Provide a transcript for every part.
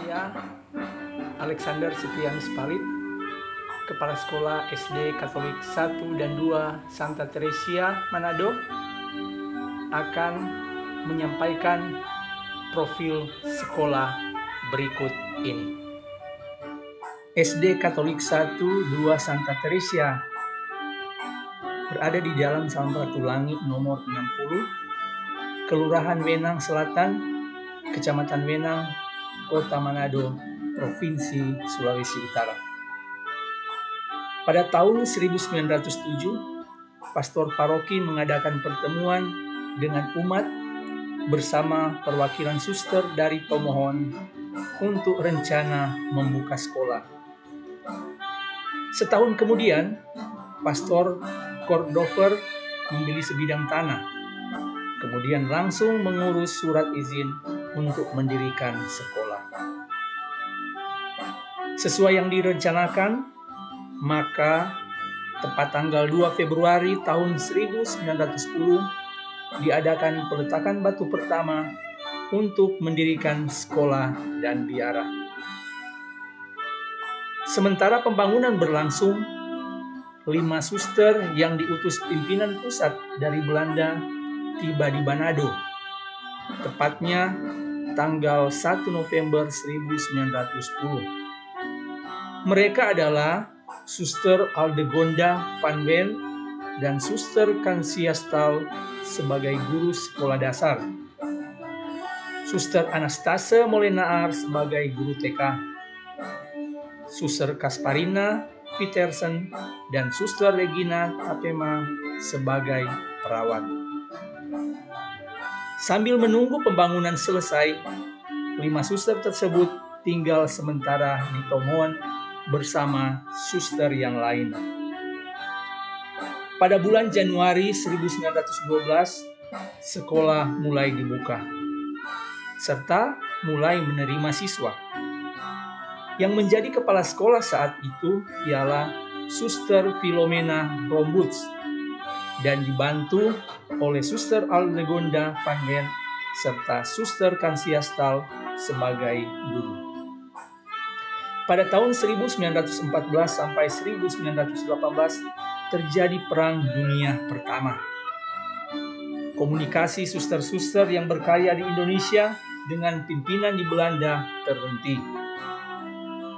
Saya Alexander Setianus Palit, Kepala Sekolah SD Katolik 1 dan 2 Santa Teresia, Manado, akan menyampaikan profil sekolah berikut ini. SD Katolik 1 2 Santa Teresia berada di Jalan Samratulangi nomor 60, Kelurahan Wenang Selatan, Kecamatan Wenang, Kota Manado, Provinsi Sulawesi Utara. Pada tahun 1907, pastor paroki mengadakan pertemuan dengan umat bersama perwakilan suster dari pemohon untuk rencana membuka sekolah. Setahun kemudian, Pastor Kordover membeli sebidang tanah, kemudian langsung mengurus surat izin untuk mendirikan sekolah. Sesuai yang direncanakan, maka tepat tanggal 2 Februari tahun 1910 diadakan peletakan batu pertama untuk mendirikan sekolah dan biara. Sementara pembangunan berlangsung, 5 suster yang diutus pimpinan pusat dari Belanda tiba di Manado, tepatnya tanggal 1 November 1910. Mereka adalah Suster Aldegonda van Ven dan Suster Kansiastal sebagai guru sekolah dasar, Suster Anastase Molenaar sebagai guru TK, Suster Kasparina Petersen dan Suster Regina Tapema sebagai perawat. Sambil menunggu pembangunan selesai, 5 suster tersebut tinggal sementara di Tomohon bersama suster yang lain. Pada bulan Januari 1912, sekolah mulai dibuka, serta mulai menerima siswa. Yang menjadi kepala sekolah saat itu ialah Suster Filomena Rombuts dan dibantu oleh Suster Aldegonda van Ven serta Suster Kansiastal sebagai guru. Pada tahun 1914 sampai 1918 terjadi Perang Dunia Pertama. Komunikasi suster-suster yang berkarya di Indonesia dengan pimpinan di Belanda terhenti.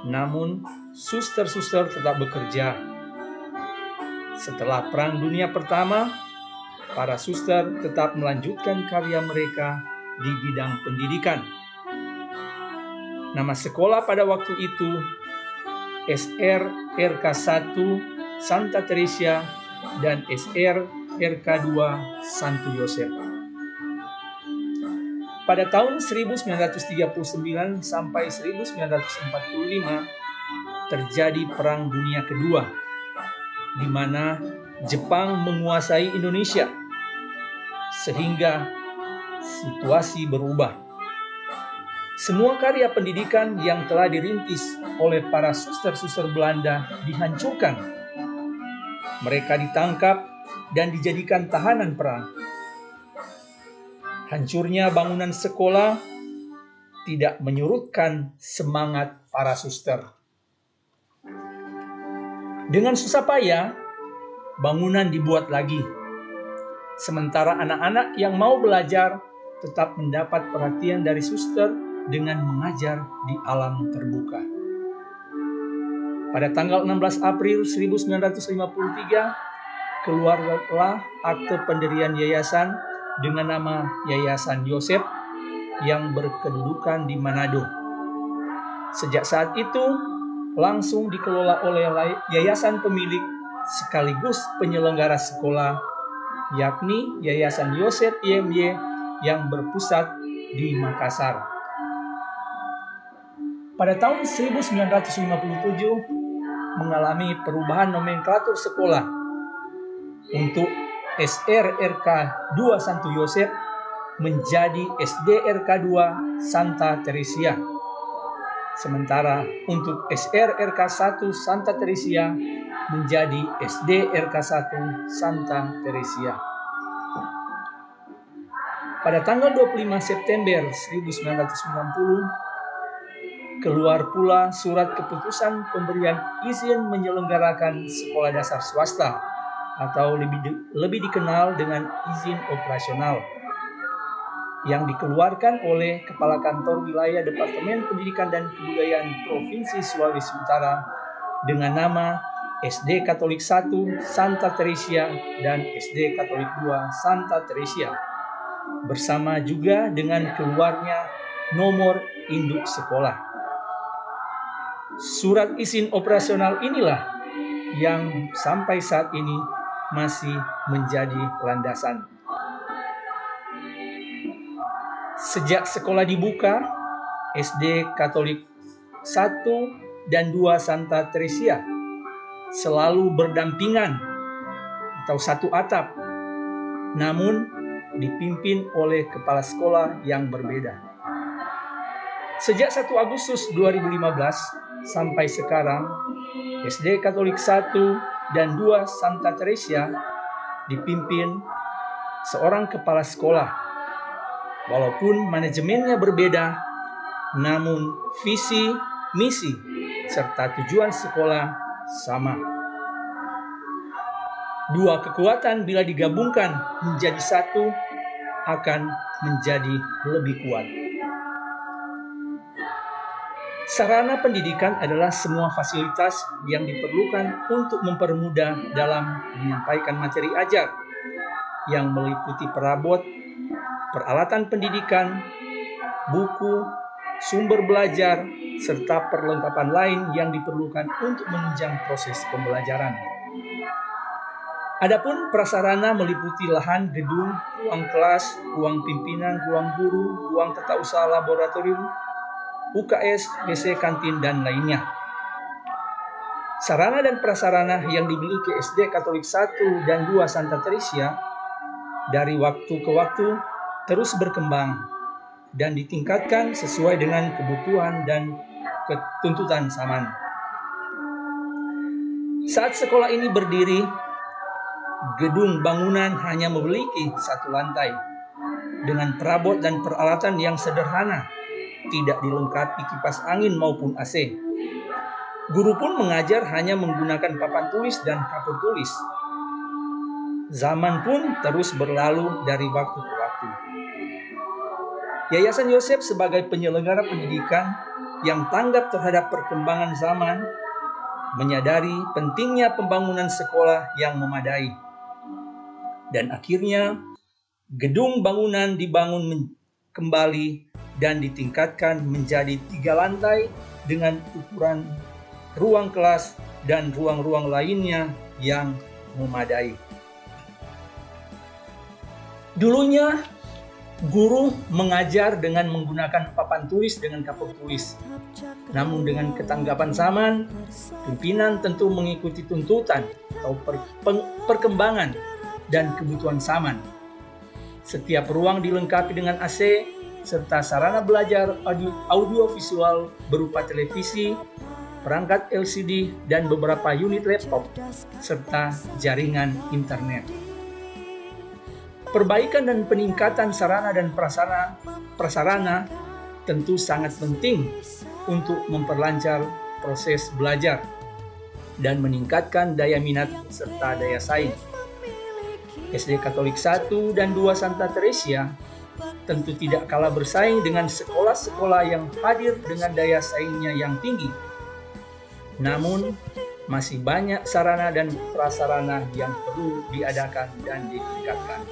Namun, suster-suster tetap bekerja. Setelah Perang Dunia Pertama, para suster tetap melanjutkan karya mereka di bidang pendidikan. Nama sekolah pada waktu itu SR RK 1 Santa Teresia dan SR RK 2 Santo Yosef. Pada tahun 1939 sampai 1945 terjadi Perang Dunia Kedua, di mana Jepang menguasai Indonesia, sehingga situasi berubah. Semua karya pendidikan yang telah dirintis oleh para suster-suster Belanda dihancurkan. Mereka ditangkap dan dijadikan tahanan perang. Hancurnya bangunan sekolah tidak menyurutkan semangat para suster. Dengan susah payah, bangunan dibuat lagi. Sementara anak-anak yang mau belajar tetap mendapat perhatian dari suster dengan mengajar di alam terbuka. Pada tanggal 16 April 1953, keluarlah akte pendirian yayasan dengan nama Yayasan Yosef yang berkedudukan di Manado. Sejak saat itu, langsung dikelola oleh yayasan pemilik sekaligus penyelenggara sekolah, yakni Yayasan Yosef YMY yang berpusat di Makassar. Pada tahun 1957 mengalami perubahan nomenklatur sekolah untuk SRRK 2 Santo Yosef menjadi SDRK 2 Santa Teresia. Sementara untuk SRRK 1 Santa Teresia menjadi SDRK 1 Santa Teresia. Pada tanggal 25 September 1990 Keluar pula surat keputusan pemberian izin menyelenggarakan sekolah dasar swasta atau lebih dikenal dengan izin operasional yang dikeluarkan oleh Kepala Kantor Wilayah Departemen Pendidikan dan Kebudayaan Provinsi Sulawesi Utara dengan nama SD Katolik 1 Santa Teresia dan SD Katolik 2 Santa Teresia, bersama juga dengan keluarnya nomor induk sekolah. Surat izin operasional inilah yang sampai saat ini masih menjadi landasan. Sejak sekolah dibuka, SD Katolik 1 dan 2 Santa Teresia selalu berdampingan atau satu atap, namun dipimpin oleh kepala sekolah yang berbeda. Sejak 1 Agustus 2015 sampai sekarang, SD Katolik 1 dan 2 Santa Teresia dipimpin seorang kepala sekolah. Walaupun manajemennya berbeda, namun visi, misi, serta tujuan sekolah sama. Dua kekuatan bila digabungkan menjadi satu akan menjadi lebih kuat. Sarana pendidikan adalah semua fasilitas yang diperlukan untuk mempermudah dalam menyampaikan materi ajar yang meliputi perabot, peralatan pendidikan, buku, sumber belajar, serta perlengkapan lain yang diperlukan untuk menunjang proses pembelajaran. Adapun prasarana meliputi lahan, gedung, ruang kelas, ruang pimpinan, ruang guru, ruang tata usaha laboratorium, UKS, WC, kantin, dan lainnya. Sarana dan prasarana yang dimiliki SD Katolik 1 dan 2 Santa Teresia dari waktu ke waktu terus berkembang dan ditingkatkan sesuai dengan kebutuhan dan tuntutan zaman. Saat sekolah ini berdiri, gedung bangunan hanya memiliki satu lantai dengan perabot dan peralatan yang sederhana, tidak dilengkapi kipas angin maupun AC. Guru pun mengajar hanya menggunakan papan tulis dan kapur tulis. Zaman pun terus berlalu dari waktu ke waktu. Yayasan Yosef sebagai penyelenggara pendidikan yang tanggap terhadap perkembangan zaman menyadari pentingnya pembangunan sekolah yang memadai. Dan akhirnya gedung bangunan dibangun kembali dan ditingkatkan menjadi 3 lantai dengan ukuran ruang kelas dan ruang-ruang lainnya yang memadai. Dulunya, guru mengajar dengan menggunakan papan tulis dengan kapur tulis. Namun dengan ketanggapan zaman, pimpinan tentu mengikuti tuntutan atau perkembangan dan kebutuhan zaman. Setiap ruang dilengkapi dengan AC, serta sarana belajar audio visual berupa televisi, perangkat LCD, dan beberapa unit laptop, serta jaringan internet. Perbaikan dan peningkatan sarana dan prasarana tentu sangat penting untuk memperlancar proses belajar dan meningkatkan daya minat serta daya saing. SD Katolik 1 dan 2 Santa Teresia tentu tidak kalah bersaing dengan sekolah-sekolah yang hadir dengan daya saingnya yang tinggi. Namun, masih banyak sarana dan prasarana yang perlu diadakan dan ditingkatkan.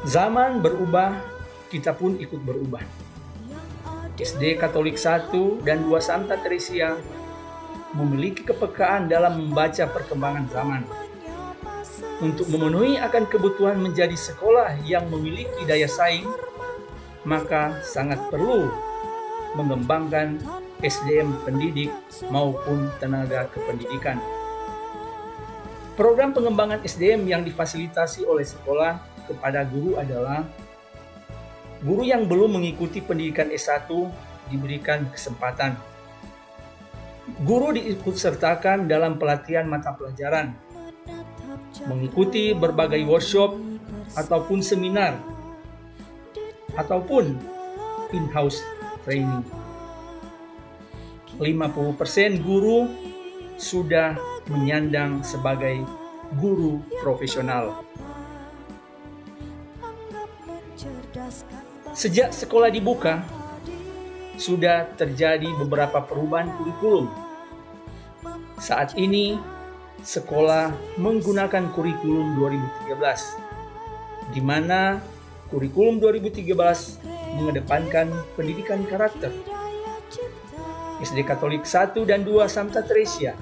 Zaman berubah, kita pun ikut berubah. SD Katolik 1 dan 2 Santa Teresia memiliki kepekaan dalam membaca perkembangan zaman. Untuk memenuhi akan kebutuhan menjadi sekolah yang memiliki daya saing, maka sangat perlu mengembangkan SDM pendidik maupun tenaga kependidikan. Program pengembangan SDM yang difasilitasi oleh sekolah kepada guru adalah guru yang belum mengikuti pendidikan S1 diberikan kesempatan. Guru diikutsertakan dalam pelatihan mata pelajaran, mengikuti berbagai workshop ataupun seminar, ataupun in-house training. 50% guru sudah menyandang sebagai guru profesional. Sejak sekolah dibuka, sudah terjadi beberapa perubahan kurikulum. Saat ini, sekolah menggunakan kurikulum 2013, di mana kurikulum 2013 mengedepankan pendidikan karakter. SD Katolik 1 dan 2 Santa Teresia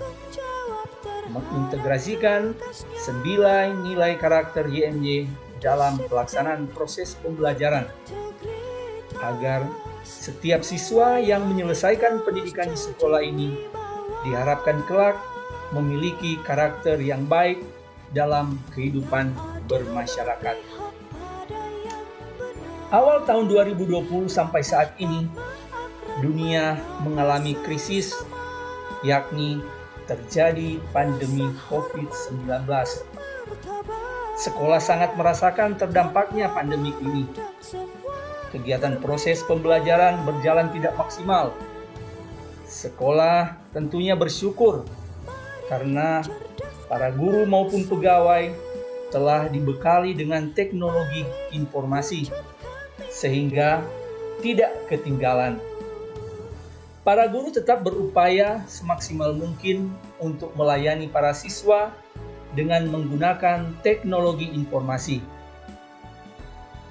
mengintegrasikan 9 nilai karakter YMY dalam pelaksanaan proses pembelajaran, agar setiap siswa yang menyelesaikan pendidikan di sekolah ini diharapkan kelak memiliki karakter yang baik dalam kehidupan bermasyarakat. Awal tahun 2020 sampai saat ini, dunia mengalami krisis, yakni terjadi pandemi COVID-19. Sekolah sangat merasakan terdampaknya pandemi ini. Kegiatan proses pembelajaran berjalan tidak maksimal. Sekolah tentunya bersyukur karena para guru maupun pegawai telah dibekali dengan teknologi informasi sehingga tidak ketinggalan. Para guru tetap berupaya semaksimal mungkin untuk melayani para siswa dengan menggunakan teknologi informasi.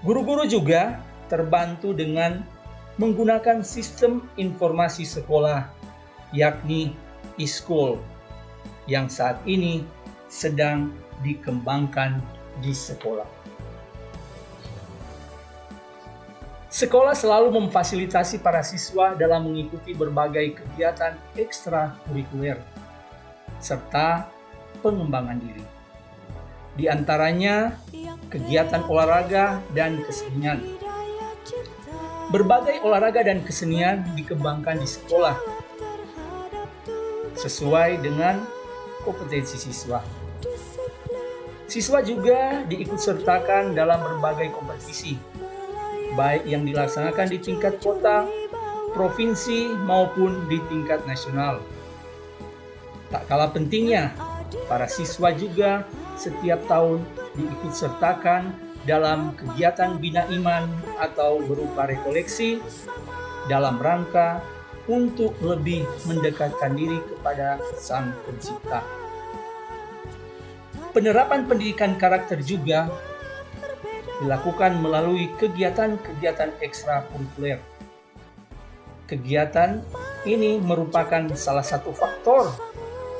Guru-guru juga terbantu dengan menggunakan sistem informasi sekolah, yakni e-school, yang saat ini sedang dikembangkan di sekolah. Sekolah selalu memfasilitasi para siswa dalam mengikuti berbagai kegiatan ekstrakurikuler serta pengembangan diri. Di antaranya kegiatan olahraga dan kesenian. Berbagai olahraga dan kesenian dikembangkan di sekolah sesuai dengan kompetensi siswa. Siswa juga diikutsertakan dalam berbagai kompetisi, baik yang dilaksanakan di tingkat kota, provinsi, maupun di tingkat nasional. Tak kalah pentingnya, para siswa juga setiap tahun diikutsertakan dalam kegiatan bina iman atau berupa rekoleksi dalam rangka untuk lebih mendekatkan diri kepada Sang Pencipta. Penerapan pendidikan karakter juga dilakukan melalui kegiatan-kegiatan ekstrakurikuler. Kegiatan ini merupakan salah satu faktor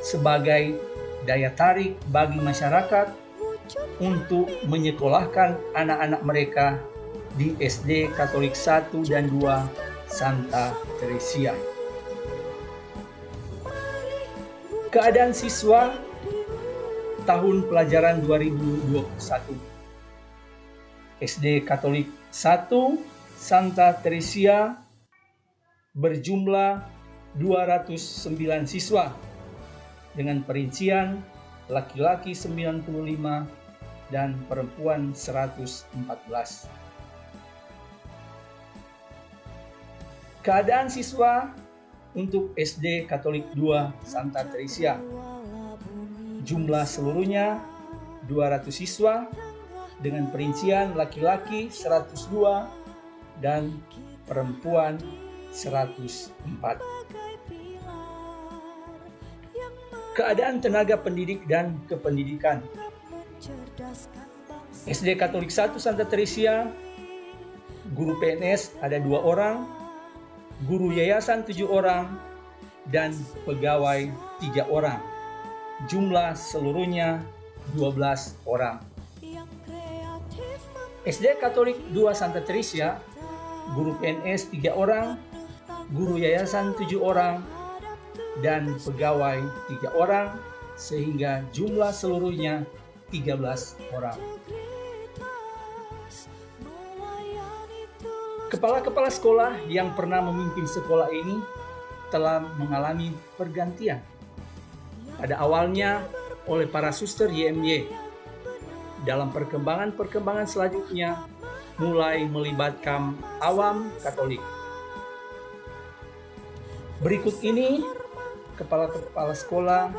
sebagai daya tarik bagi masyarakat untuk menyekolahkan anak-anak mereka di SD Katolik 1 dan 2 Santa Teresia. Keadaan siswa tahun pelajaran 2021. SD Katolik 1 Santa Teresia berjumlah 209 siswa dengan perincian laki-laki 95 dan perempuan 114. Keadaan siswa untuk SD Katolik 2 Santa Teresia. Jumlah seluruhnya 200 siswa dengan perincian laki-laki 102 dan perempuan 104. Keadaan tenaga pendidik dan kependidikan. SD Katolik 1 Santa Teresia, guru PNS ada 2 orang, guru yayasan 7 orang, dan pegawai 3 orang. Jumlah seluruhnya 12 orang. SD Katolik 2 Santa Teresia, guru PNS 3 orang, guru yayasan 7 orang, dan pegawai 3 orang, sehingga jumlah seluruhnya 13 orang. Kepala-kepala sekolah yang pernah memimpin sekolah ini telah mengalami pergantian. Pada awalnya oleh para suster YMY. Dalam perkembangan selanjutnya mulai melibatkan awam Katolik. Berikut ini kepala-kepala sekolah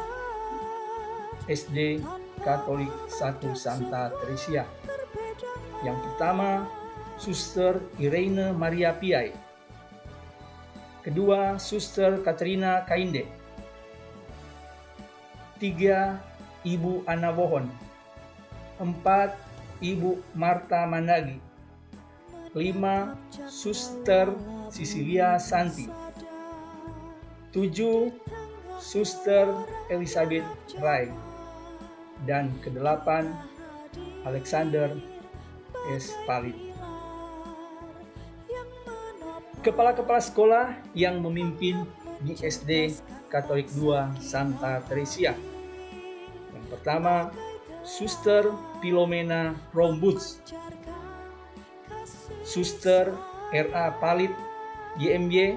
SD Katolik 1 Santa Teresia. Yang pertama, Suster Irene Maria Piai. Kedua, Suster Katrina Kainde. 3, Ibu Ana Bohon. 4, Ibu Marta Mandagi. 5, Suster Sisilia Santi. 7, Suster Elizabeth Rai. Dan ke-8, Alexander S. Palit. Kepala-kepala sekolah yang memimpin di SD Katolik 2 Santa Teresia. Yang pertama, Suster Filomena Rombuts, Suster R.A. Palit, YMY,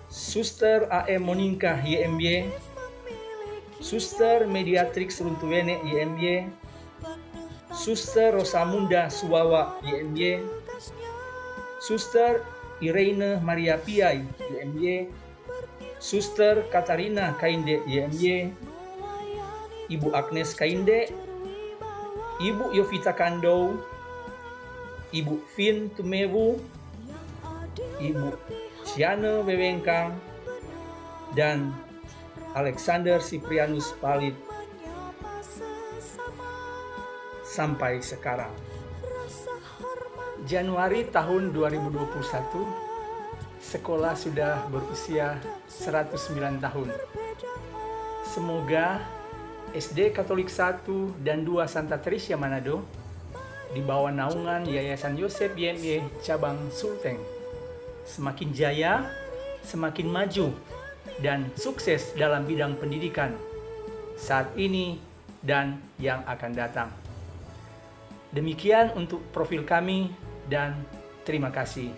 Suster A.M. Monika, YMY, Suster Mediatrix Runtuwene, YMY, Suster Rosamunda Suwawa, YMY, Suster Irene Maria Piai, YMY, Suster Katarina Kainde, YMY, Ibu Agnes Kainde, Ibu Yovita Kandou, Ibu Fin Tumewu, Ibu Siane Wewengkang, dan Alexander Cyprianus Palit sampai sekarang. Januari tahun 2021, sekolah sudah berusia 109 tahun. Semoga SD Katolik 1 dan 2 Santa Teresia Manado di bawah naungan Yayasan Yosef YMY Cabang Sulteng semakin jaya, semakin maju, dan sukses dalam bidang pendidikan saat ini dan yang akan datang. Demikian untuk profil kami dan terima kasih.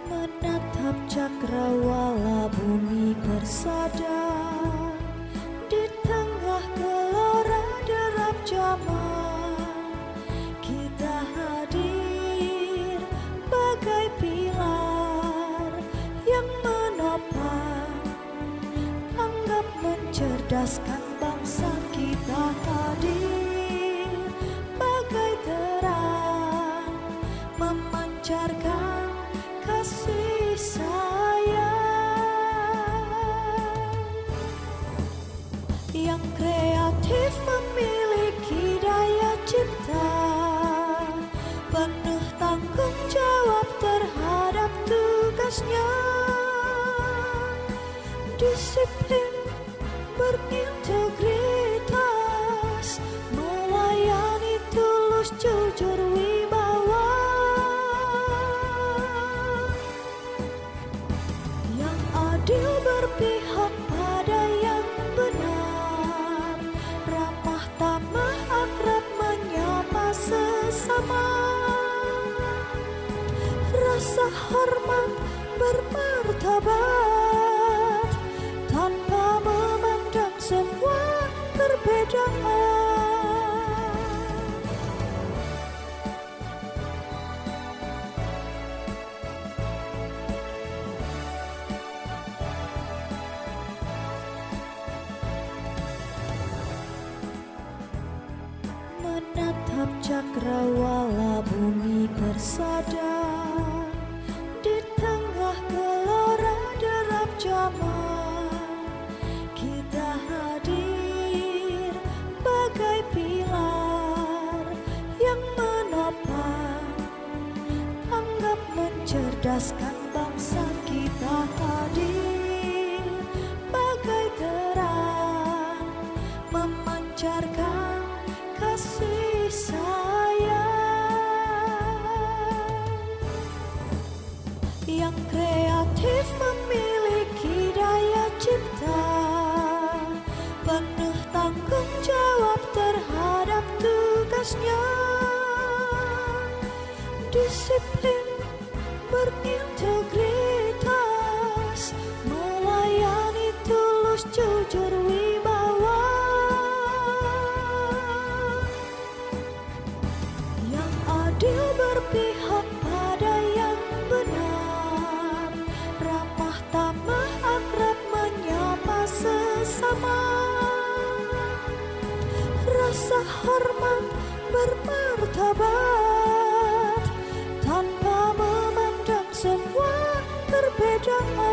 Menatap cakrawala bumi persada di tengah gelora derap zaman, kita hadir bagai pilar yang menopang, anggap mencerdaskan bangsa. Kita hadir bagai terang memancarkan kasih sayang yang kreatif, memiliki daya cipta, penuh tanggung jawab terhadap tugasnya, disiplin, berintegritas, melayani tulus, jujur, wibawa, adil, berpihak pada yang benar, ramah tamah, akrab, menyapa sesama, rasa hormat, bermartabat, tanpa memandang semua perbedaan. Menatap cakrawala bumi persada di tengah gelora derap zaman, kita hadir bagai pilar yang menopang, anggap mencerdaskan bangsa. Kita hadir bagai terang memancarkan kasih sayang yang kreatif memiliki daya cipta, penuh tanggung jawab terhadap tugasnya, disiplin, berintegritas, melayani tulus, jujur, wibawa, yang adil, berpihak pada yang benar, ramah tamah, akrab, menyapa sesama, rasa hormat, bermartabat, tanpa memandang semua perbedaan.